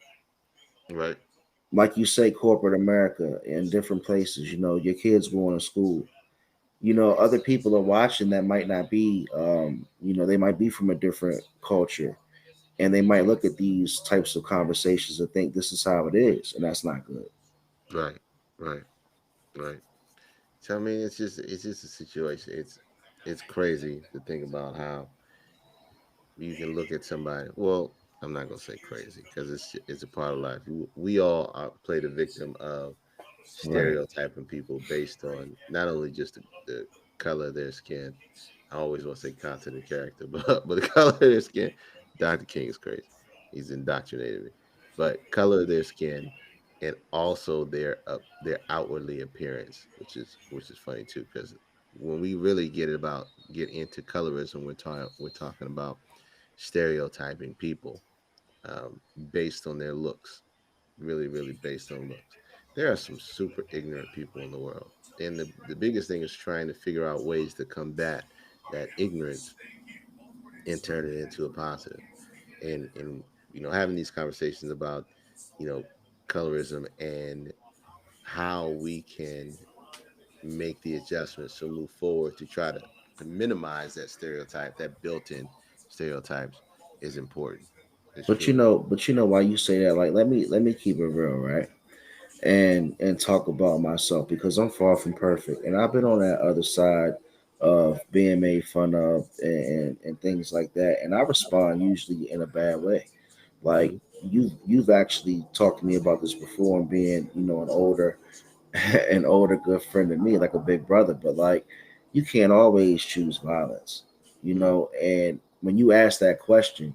Right. Like you say, corporate America in different places, your kids going to school, other people are watching that might not be, they might be from a different culture, and they might look at these types of conversations and think this is how it is, and that's not good. Right. Right. Right. So I mean, it's just a situation. It's crazy to think about how you can look at somebody. Well, I'm not gonna say crazy because it's a part of life. We all play the victim of Right. stereotyping people based on not only just the color of their skin. I always want to say content and character, but the color of their skin. Dr. King is crazy. He's indoctrinated me. But color of their skin and also their outwardly appearance, which is funny too, because when we really get into colorism, we're talking about stereotyping people um, based on their looks, really, really based on looks. There are some super ignorant people in the world. And the biggest thing is trying to figure out ways to combat that ignorance and turn it into a positive. And having these conversations about, you know, colorism and how we can make the adjustments to move forward to try to minimize that stereotype, that built-in stereotypes is important. It's But truly important. why you say that? Like, let me keep it real, right? And talk about myself because I'm far from perfect, and I've been on that other side of being made fun of and things like that, and I respond usually in a bad way. Like Hmm. you've actually talked to me about this before, and being an older an older good friend of me, like a big brother, but like you can't always choose violence, Hmm. and when you ask that question,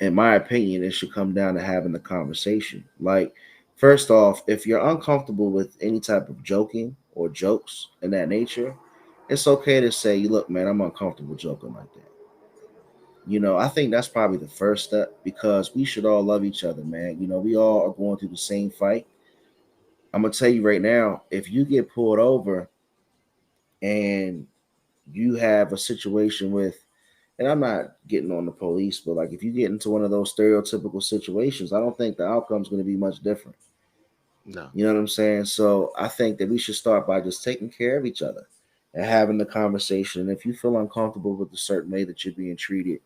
in my opinion, it should come down to having the conversation. Like, first off, if you're uncomfortable with any type of joking or jokes in that nature, it's okay to say, look, man, I'm uncomfortable joking like that. I think that's probably the first step because we should all love each other, man. We all are going through the same fight. I'm gonna tell you right now, if you get pulled over and you have a situation with, and I'm not getting on the police, but like if you get into one of those stereotypical situations, I don't think the outcome's going to be much different. No. You know what I'm saying? So I think that we should start by just taking care of each other and having the conversation. And if you feel uncomfortable with the certain way that you're being treated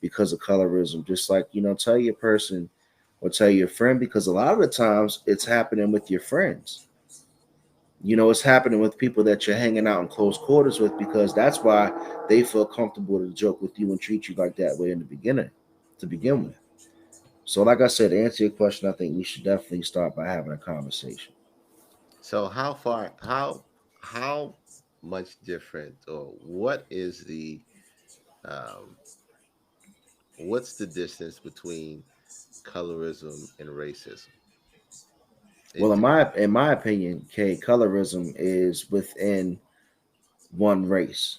because of colorism, just like, tell your person or tell your friend, because a lot of the times it's happening with your friends. It's happening with people that you're hanging out in close quarters with because that's why they feel comfortable to joke with you and treat you like that way in the beginning, to begin Hmm. with. So, like I said, to answer your question, I think we should definitely start by having a conversation. So how much different, or um what's the distance between colorism and racism? Well, in Do you? my opinion, colorism is within one race.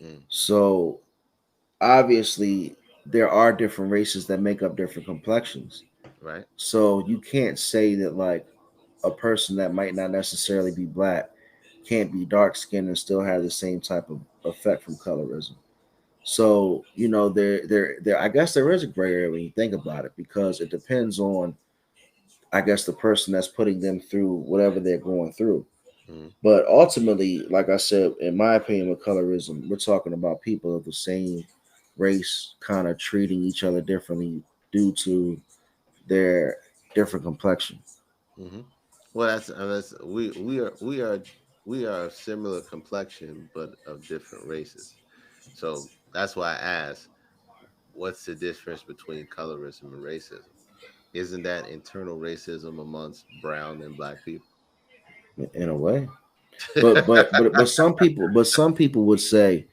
Mm. So obviously, there are different races that make up different complexions. Right. So you can't say that like a person that might not necessarily be black can't be dark skinned and still have the same type of effect from colorism. So there. I guess there is a gray area when you think about it because it depends on, I guess, the person that's putting them through whatever they're going through. Mm. But ultimately, like I said, in my opinion, with colorism, we're talking about people of the same race kind of treating each other differently due to their different complexion. Hmm. Well, that's we are of similar complexion, but of different races. So that's why I asked, what's the difference between colorism and racism? isn't that internal racism amongst brown and black people? in a way. But some people would say,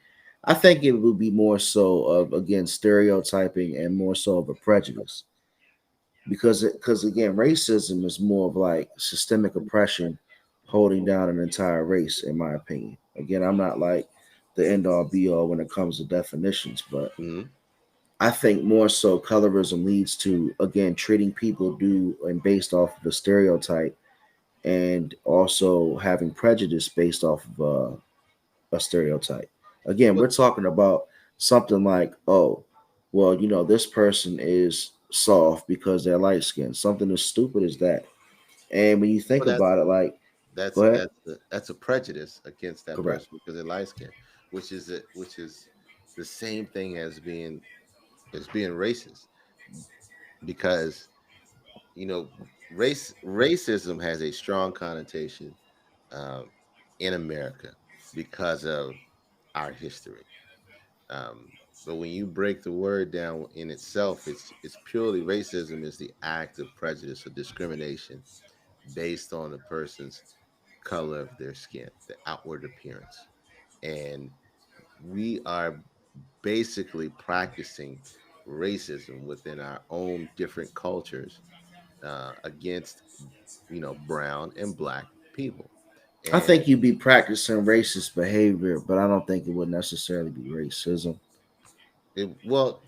I think it would be more so of again stereotyping and more so of a prejudice because again racism is more of like systemic oppression holding down an entire race in my opinion. Again, I'm not like the end all be all when it comes to definitions, but Mhm. I think more so colorism leads to again treating people due and based off of a stereotype and also having prejudice based off of a stereotype. Again, Well, we're talking about something like, oh, well, this person is soft because they're light skinned. Something as stupid as that. And when you think well, about it, like, that's go ahead. that's a prejudice against that Correct. person because they're light skinned, which is the same thing as being racist because racism has a strong connotation um, in America because of our history. Um, but when you break the word down in itself, it's purely racism is the act of prejudice or discrimination based on a person's color of their skin, the outward appearance. And we are basically practicing racism within our own different cultures against, brown and black people. I And think you'd be practicing racist behavior, but I don't think it would necessarily be racism. well,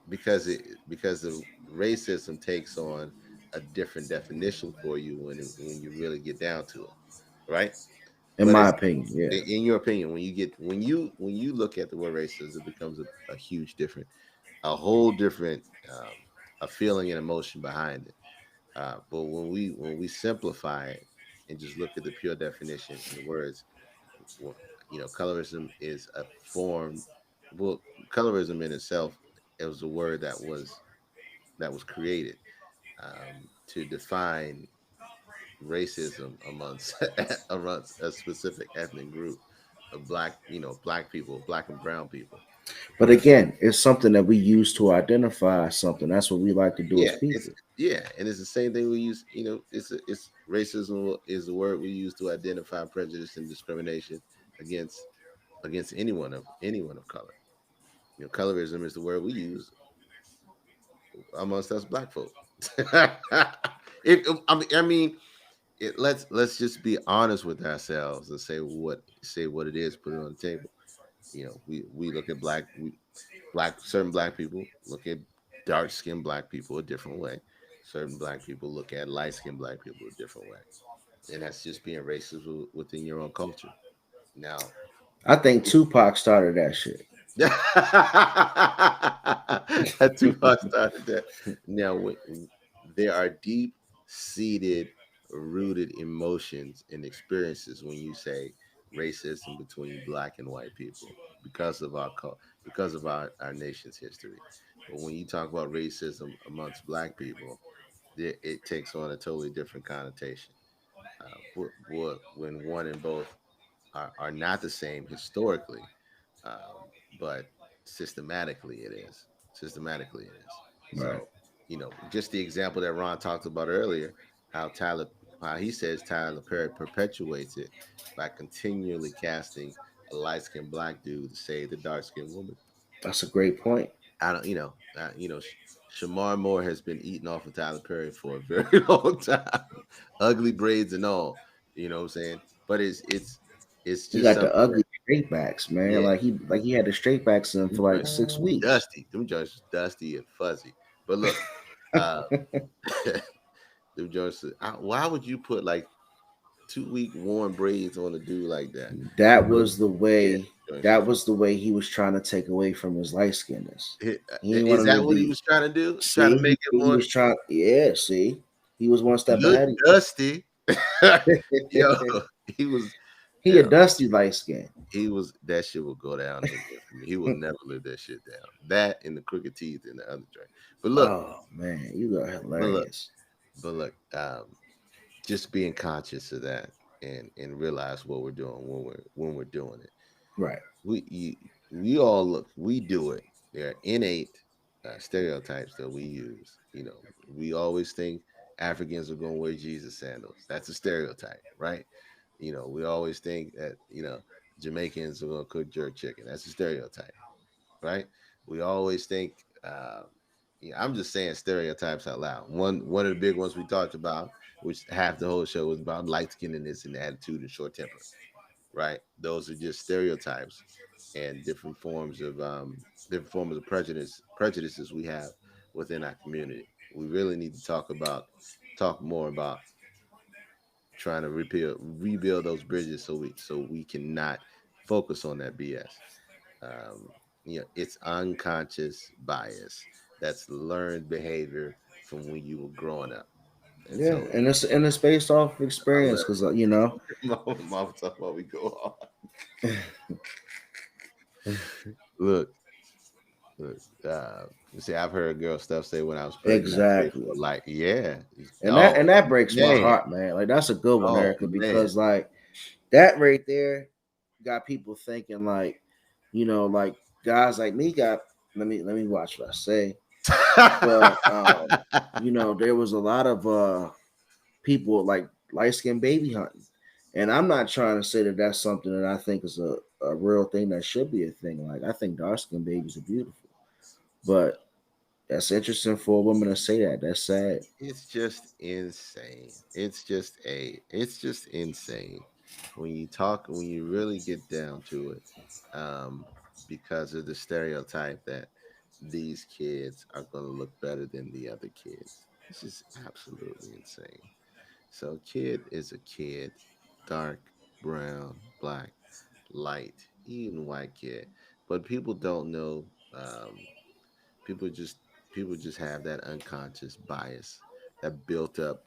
because the racism takes on a different definition for you when you really get down to it, right? In But my it's opinion, yeah. in your opinion when you look at the word racism, it becomes a huge different, a whole different a feeling and emotion behind it. But when we simplify it and just look at the pure definition in the words, well, colorism is a form. Well, colorism in itself, it was a word that was created to define racism amongst amongst a specific ethnic group of black people, black and brown people. But again, it's something that we use to identify something. That's what we like to do as Yeah, it's people. yeah, and it's the same thing we use. It's racism is the word we use to identify prejudice and discrimination against anyone of color. Colorism is the word we use amongst us black folk. I mean, let's just be honest with ourselves and say what it is. Put it on the table. We look at certain black people look at dark skinned black people a different way. Certain black people look at light skinned black people a different way, and that's just being racist within your own culture. Now, I think Tupac started that shit. that Tupac started that. Now, there are deep seated, rooted emotions and experiences when you say racism between black and white people because of our nation's history. But when you talk about racism amongst black people, it takes on a totally different connotation. When one and both are not the same historically, but systematically it is. Systematically it is. Right. So, just the example that Ron talked about earlier, how how he says Tyler Perry perpetuates it by continually casting a light skinned black dude to save the dark skinned woman. That's a great point. I don't, Shamar Moore has been eating off of Tyler Perry for a very long time, ugly braids and all. You know what I'm saying? But it's He just got the something that, ugly straight backs, man. yeah, Like he had the straight backs in for them like joints 6 weeks. dusty. Them joints was dusty and fuzzy. But look, uh, them joints. Why would you put like 2 week worn braids on a dude like that? That But was the yeah, way. joints That was. was the way he was trying to take away from his light skinness. He Is wanted to that what he be. was trying to do? Trying to See, make it he more was trying. Yeah, see, he was one step look ahead of dusty. Yo, you. he was. He a Yeah, dusty light skin. he was. That shit will go down in infamy. He will never live that shit down. That and the crooked teeth and the other joint. But look, Oh man, you are but look, hilarious. but look. Just being conscious of that and realize what we're doing when we're doing it. Right. We all look. We do it. They're innate. stereotypes that we use. We always think Africans are going to wear Jesus sandals. That's a stereotype, right? We always think that Jamaicans are going to cook jerk chicken. That's a stereotype, right? We always think. Yeah, I'm just saying stereotypes out loud. One of the big ones we talked about, which half the whole show was about light skinnedness and attitude and short temper, right? Those are just stereotypes and different forms of prejudices we have within our community. We really need to talk more about trying to rebuild those bridges so we cannot focus on that BS. Um, it's unconscious bias. That's learned behavior from when you were growing up. And Yeah, so and it's based off I'll experience let because you know. Mama talk while we go on. Look, look. You see, I've heard girl stuff say when I was pregnant, I prayed Exactly. for like, yeah. And that Oh and that breaks my man. heart, man. Like that's a good one, Oh Erica, man. because like that right there got people thinking like, like guys like me got let me watch what I say. But there was a lot of people like light skinned baby hunting. And I'm not trying to say that that's something that I think is a real thing that should be a thing. Like I think dark skinned babies are beautiful. But that's interesting for a woman to say that. That's sad. It's just insane. It's just insane when you really get down to it, um, because of the stereotype that these kids are going to look better than the other kids. It's just absolutely insane. So, kid is a kid, dark, brown, black, light, even white kid. But people don't know. People just people just have that unconscious bias, that built up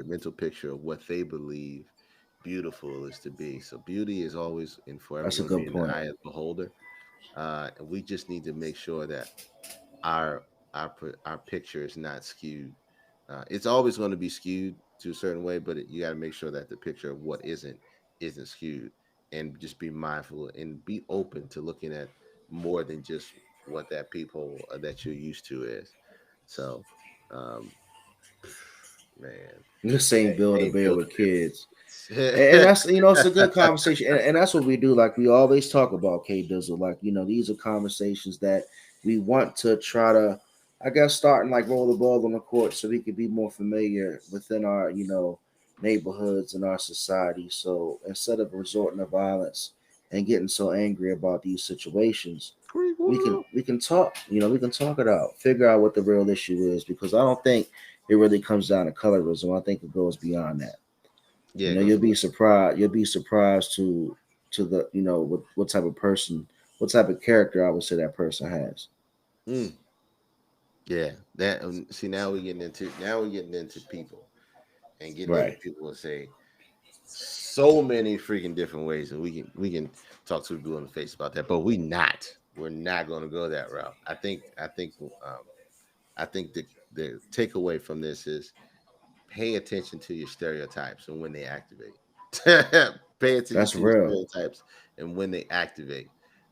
mental picture of what they believe beautiful is to be. So beauty is always and forever That's a going to be good in the point. eye of the beholder. And we just need to make sure that our our picture is not skewed. It's always going to be skewed to a certain way, but you got to make sure that the picture of what isn't skewed, and just be mindful and be open to looking at more than just what that people that you're used to is. So, um, man, The same build a hey, bear build with kids. And a that's it's a good conversation, and that's what we do. Like we always talk about K Dizzle. Like these are conversations that we want to try to, I guess, start and like roll the ball on the court so we could be more familiar within our neighborhoods and our society. So instead of resorting to violence and getting so angry about these situations, Creek we can World. we can talk. We can talk it out, figure out what the real issue is, because I don't think it really comes down to colorism. I think it goes beyond that. Yeah, it goes You'll a little. be surprised. You'll be surprised to the what type of person, what type of character I would say that person has. Mm, yeah, that see now we're getting into people and getting into Right. people and say so many freaking different ways, and we can talk to blue in the face about that, but we're not going to go that route. I think the takeaway from this is pay attention to your stereotypes and when they activate. Pay attention That's to your real. stereotypes and when they activate.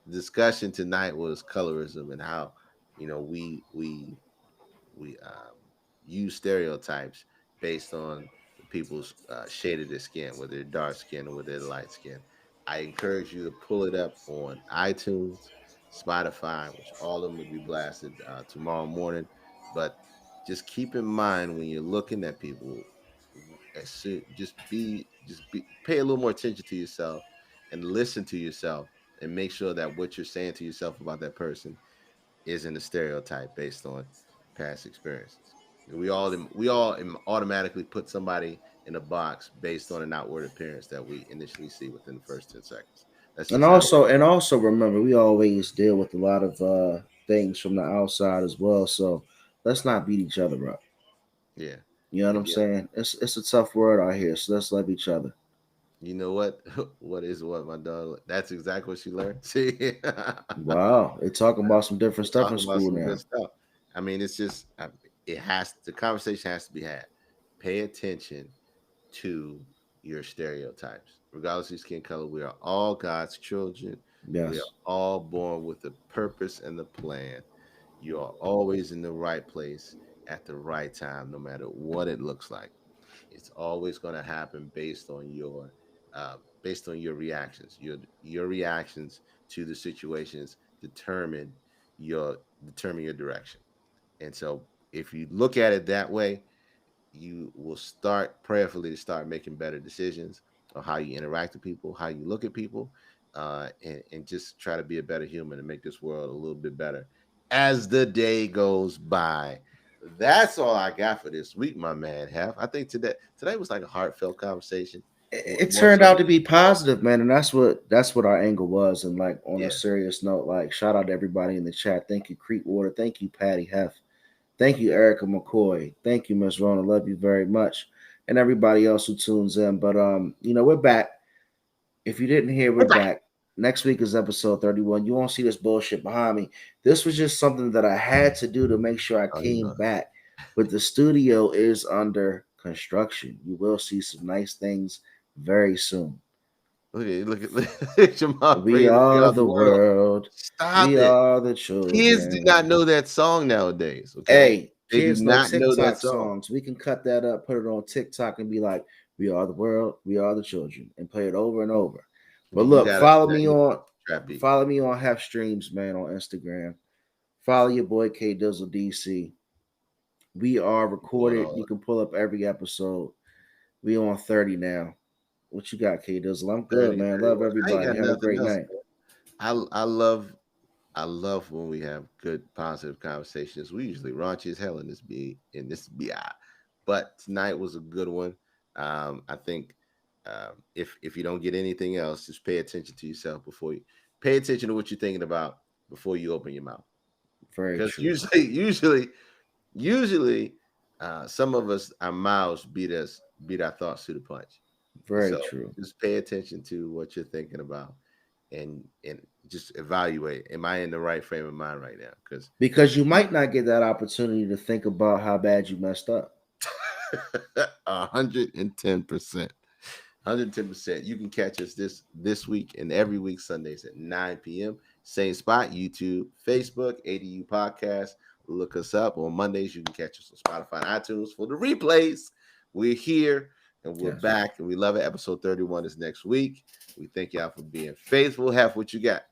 The discussion tonight was colorism and how we use stereotypes based on the people's shade of their skin, whether they're dark skin or whether they're light skin. I encourage you to pull it up on iTunes, Spotify, which all of them will be blasted tomorrow morning. But just keep in mind when you're looking at people, pay a little more attention to yourself and listen to yourself and make sure that what you're saying to yourself about that person isn't a stereotype based on past experiences. We all automatically put somebody in a box based on an outward appearance that we initially see within the first 10 seconds. That's And just how. also remember, we always deal with a lot of things from the outside as well. So let's not beat each other up. Yeah. You know what I'm Yeah. saying? It's a tough world out here, so let's love each other. You know what? What my dog? That's exactly what she learned. See, Wow, they talking about some different we're stuff in talking about school some good now. stuff. I mean, it's just the conversation has to be had. Pay attention to your stereotypes. Regardless of skin color, we are all God's children. We are Yes, all born with a purpose and the plan. You are always in the right place at the right time, no matter what it looks like. It's always going to happen based on your reactions. Your reactions to the situations your determine your direction. And so, if you look at it that way, you will start prayerfully to start making better decisions on how you interact with people, how you look at people, and just try to be a better human and make this world a little bit better as the day goes by. That's all I got for this week, my man. I think today was like a heartfelt conversation. It More turned so out than to be football. positive, man, and that's what our angle was. And like on a Yeah, serious note, like shout out to everybody in the chat. Thank you, Creekwater. Thank you, Patty Hef. Thank you, Erica McCoy. Thank you, Miss Rona. Love you very much, and everybody else who tunes in. But we're back. If you didn't hear, we're we're back. back. Next week is episode 31. You won't see this bullshit behind me. This was just something that I had to do to make sure I Oh, you came know, back. But the studio is under construction. You will see some nice things very soon. look at Jamal We praising We are Are the the World. world. Stop We it. are the Kids do children. not know that song nowadays. Okay, Hey, they do kids know not know that TikTok song. songs. We can cut that up, put it on TikTok, and be like, "We are the world. We are the children," and play it over and over. But You look, gotta, you trap beat. follow me on Half Streams, man, on Instagram. Follow your boy K Dizzle DC. We are Doing recorded. all You can pull up every episode. We on 30 now. What you got, K Dizzle? I'm good, 30, man. Love 31. I ain't everybody. got Have a nothing great else. night. I love when we have good positive conversations. We usually raunchy as hell in this BI, but tonight was a good one. I think if you don't get anything else, just pay attention to yourself before you pay attention to what you're thinking about before you open your mouth. Very Because true. usually, some of us our mouths beat our thoughts to the punch. And Very so true. just pay attention to what you're thinking about and just evaluate, am I in the right frame of mind right now? Because you might not get that opportunity to think about how bad you messed up. 110%. 110%. You can catch us this week and every week Sundays at 9 p.m. Same spot, YouTube, Facebook, ADU Podcast. Look us up. On Mondays, you can catch us on Spotify and iTunes for the replays. We're here and we're Yes. back, and we love it. Episode 31 is next week. We thank y'all for being faithful. Have what you got.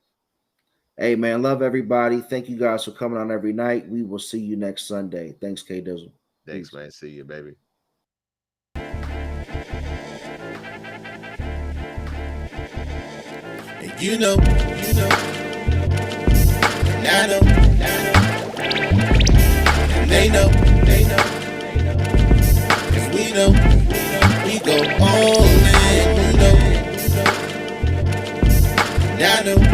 Hey, man, love everybody. Thank you guys for coming on every night. We will see you next Sunday. Thanks, K Dizzle. Thanks, Peace. man. See you, baby. And you know, and I know, and they know, cause we know, we go all in, you know, and I know.